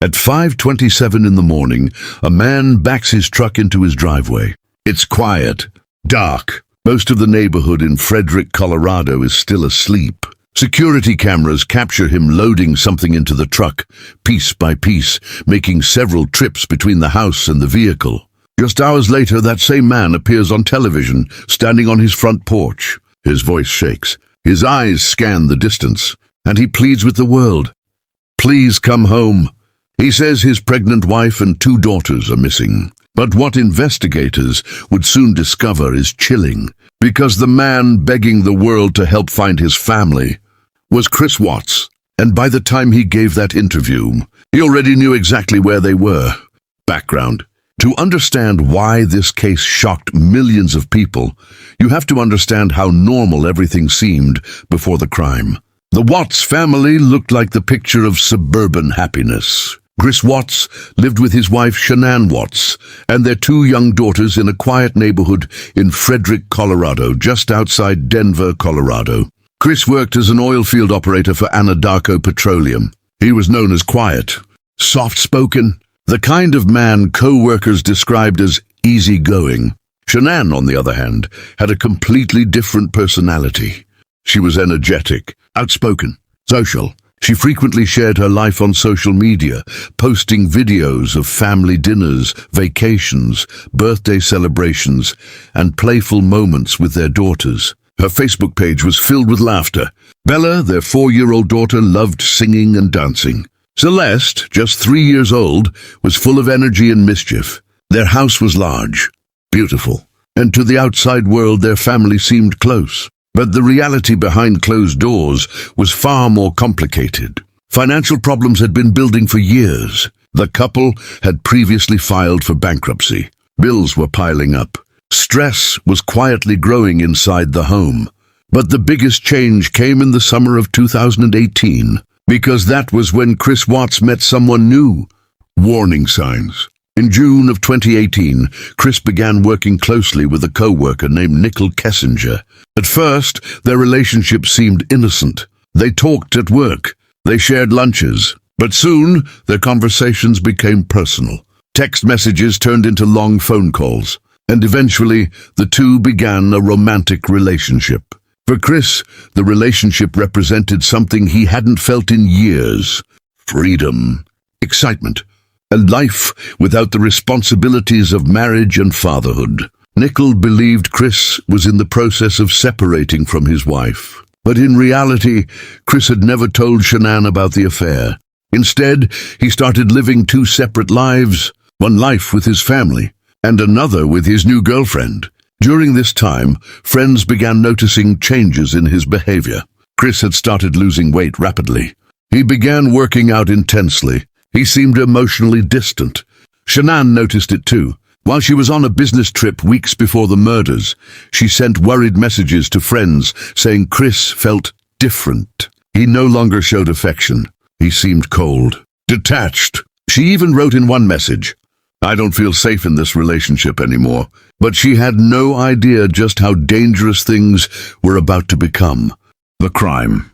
At 5:27 in the morning, a man backs his truck into his driveway. It's quiet, dark. Most of the neighborhood in Frederick, Colorado is still asleep. Security cameras capture him loading something into the truck, piece by piece, making several trips between the house and the vehicle. Just hours later, that same man appears on television, standing on his front porch. His voice shakes. His eyes scan the distance, and he pleads with the world. Please come home. He says his pregnant wife and 2 daughters are missing. But what investigators would soon discover is chilling, because the man begging the world to help find his family was Chris Watts. And by the time he gave that interview, he already knew exactly where they were. Background. To understand why this case shocked millions of people, you have to understand how normal everything seemed before the crime. The Watts family looked like the picture of suburban happiness. Chris Watts lived with his wife Shanann Watts and their 2 young daughters in a quiet neighborhood in Frederick, Colorado, just outside Denver, Colorado. Chris worked as an oil field operator for Anadarko Petroleum. He was known as quiet, soft-spoken, the kind of man co-workers described as easygoing. Shanann, on the other hand, had a completely different personality. She was energetic, outspoken, social. She frequently shared her life on social media, posting videos of family dinners, vacations, birthday celebrations, and playful moments with their daughters. Her Facebook page was filled with laughter. Bella, their 4-year-old daughter, loved singing and dancing. Celeste, just 3 years old, was full of energy and mischief. Their house was large, beautiful, and to the outside world their family seemed close. But the reality behind closed doors was far more complicated. Financial problems had been building for years. The couple had previously filed for bankruptcy. Bills were piling up. Stress was quietly growing inside the home. But the biggest change came in the summer of 2018, because that was when Chris Watts met someone new. Warning signs. In June of 2018, Chris began working closely with a co-worker named Nicole Kessinger. At first, their relationship seemed innocent. They talked at work. They shared lunches. But soon, their conversations became personal. Text messages turned into long phone calls. And eventually, the two began a romantic relationship. For Chris, the relationship represented something he hadn't felt in years. Freedom, excitement, a life without the responsibilities of marriage and fatherhood. Nicole believed Chris was in the process of separating from his wife. But in reality, Chris had never told Shanann about the affair. Instead, he started living 2 separate lives, one life with his family, and another with his new girlfriend. During this time, friends began noticing changes in his behavior. Chris had started losing weight rapidly. He began working out intensely. He seemed emotionally distant. Shanann noticed it too. While she was on a business trip weeks before the murders, she sent worried messages to friends saying Chris felt different. He no longer showed affection. He seemed cold, detached. She even wrote in one message, "I don't feel safe in this relationship anymore." But she had no idea just how dangerous things were about to become. The crime.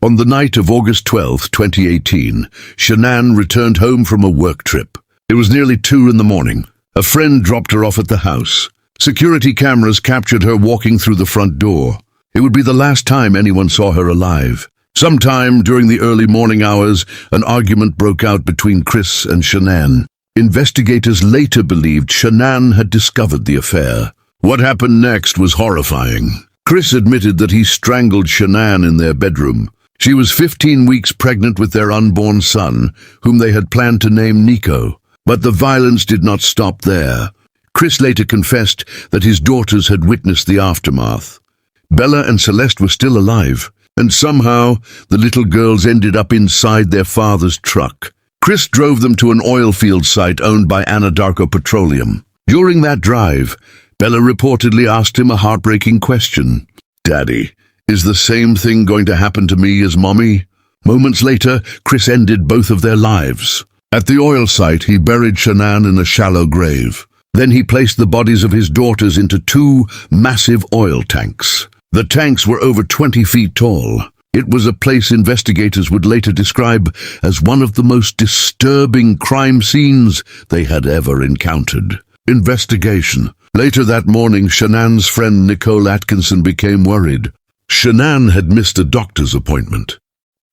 On the night of August 12, 2018, Shanann returned home from a work trip. It was nearly 2 in the morning. A friend dropped her off at the house. Security cameras captured her walking through the front door. It would be the last time anyone saw her alive. Sometime during the early morning hours, an argument broke out between Chris and Shanann. Investigators later believed Shanann had discovered the affair. What happened next was horrifying. Chris admitted that he strangled Shanann in their bedroom. She was 15 weeks pregnant with their unborn son, whom they had planned to name Nico. But the violence did not stop there. Chris later confessed that his daughters had witnessed the aftermath. Bella and Celeste were still alive, and somehow the little girls ended up inside their father's truck. Chris drove them to an oil field site owned by Anadarko Petroleum. During that drive, Bella reportedly asked him a heartbreaking question. "Daddy, is the same thing going to happen to me as Mommy?" Moments later, Chris ended both of their lives. At the oil site, he buried Shanann in a shallow grave. Then he placed the bodies of his daughters into 2 massive oil tanks. The tanks were over 20 feet tall. It was a place investigators would later describe as one of the most disturbing crime scenes they had ever encountered. Investigation. Later that morning, Shanann's friend Nicole Atkinson became worried. Shanann had missed a doctor's appointment.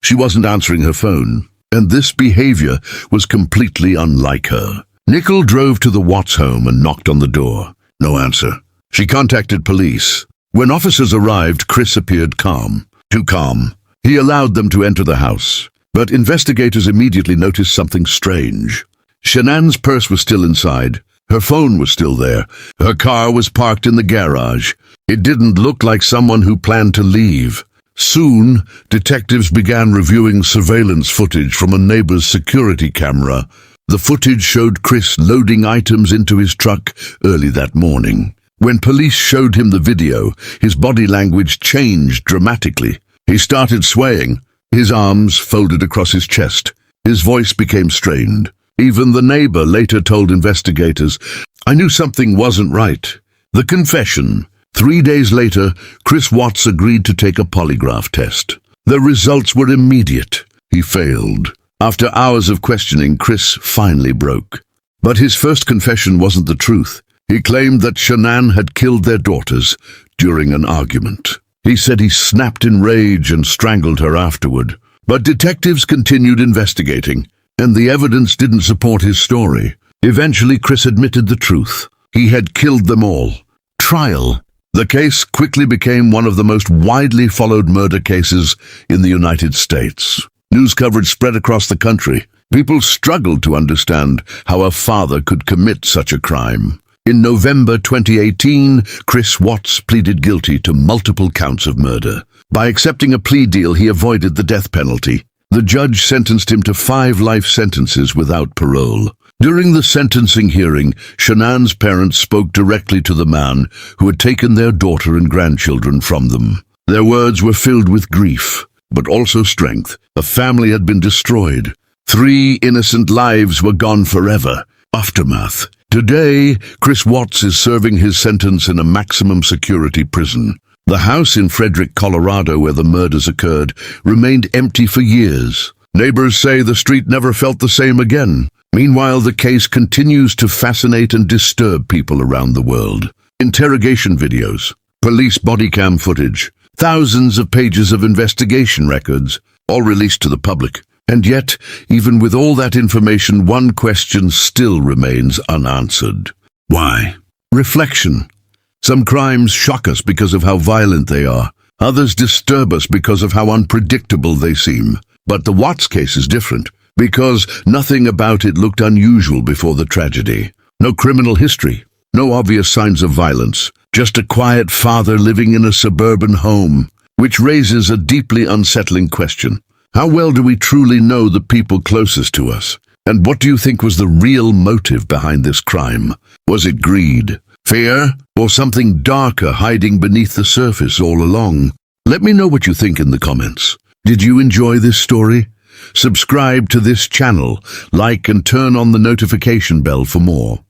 She wasn't answering her phone, and this behavior was completely unlike her. Nicole drove to the Watts home and knocked on the door. No answer. She contacted police. When officers arrived, Chris appeared calm. Too calm. He allowed them to enter the house. But investigators immediately noticed something strange. Shanann's purse was still inside. Her phone was still there. Her car was parked in the garage. It didn't look like someone who planned to leave. Soon, detectives began reviewing surveillance footage from a neighbor's security camera. The footage showed Chris loading items into his truck early that morning. When police showed him the video, his body language changed dramatically. He started swaying, his arms folded across his chest. His voice became strained. Even the neighbor later told investigators, "I knew something wasn't right." The confession. 3 days later, Chris Watts agreed to take a polygraph test. The results were immediate. He failed. After hours of questioning, Chris finally broke. But his first confession wasn't the truth. He claimed that Shanann had killed their daughters during an argument. He said he snapped in rage and strangled her afterward. But detectives continued investigating, and the evidence didn't support his story. Eventually, Chris admitted the truth. He had killed them all. Trial. The case quickly became one of the most widely followed murder cases in the United States. News coverage spread across the country. People struggled to understand how a father could commit such a crime. In November 2018, Chris Watts pleaded guilty to multiple counts of murder. By accepting a plea deal, he avoided the death penalty. The judge sentenced him to 5 life sentences without parole. During the sentencing hearing, Shanann's parents spoke directly to the man who had taken their daughter and grandchildren from them. Their words were filled with grief, but also strength. A family had been destroyed. 3 innocent lives were gone forever. Aftermath. Today, Chris Watts is serving his sentence in a maximum security prison. The house in Frederick, Colorado, where the murders occurred, remained empty for years. Neighbors say the street never felt the same again. Meanwhile, the case continues to fascinate and disturb people around the world. Interrogation videos, police body cam footage, thousands of pages of investigation records, all released to the public. And yet, even with all that information, one question still remains unanswered. Why? Reflection. Some crimes shock us because of how violent they are. Others disturb us because of how unpredictable they seem. But the Watts case is different, because nothing about it looked unusual before the tragedy. No criminal history, no obvious signs of violence, just a quiet father living in a suburban home, which raises a deeply unsettling question. How well do we truly know the people closest to us? And what do you think was the real motive behind this crime? Was it greed, fear, or something darker hiding beneath the surface all along? Let me know what you think in the comments. Did you enjoy this story? Subscribe to this channel, like and turn on the notification bell for more.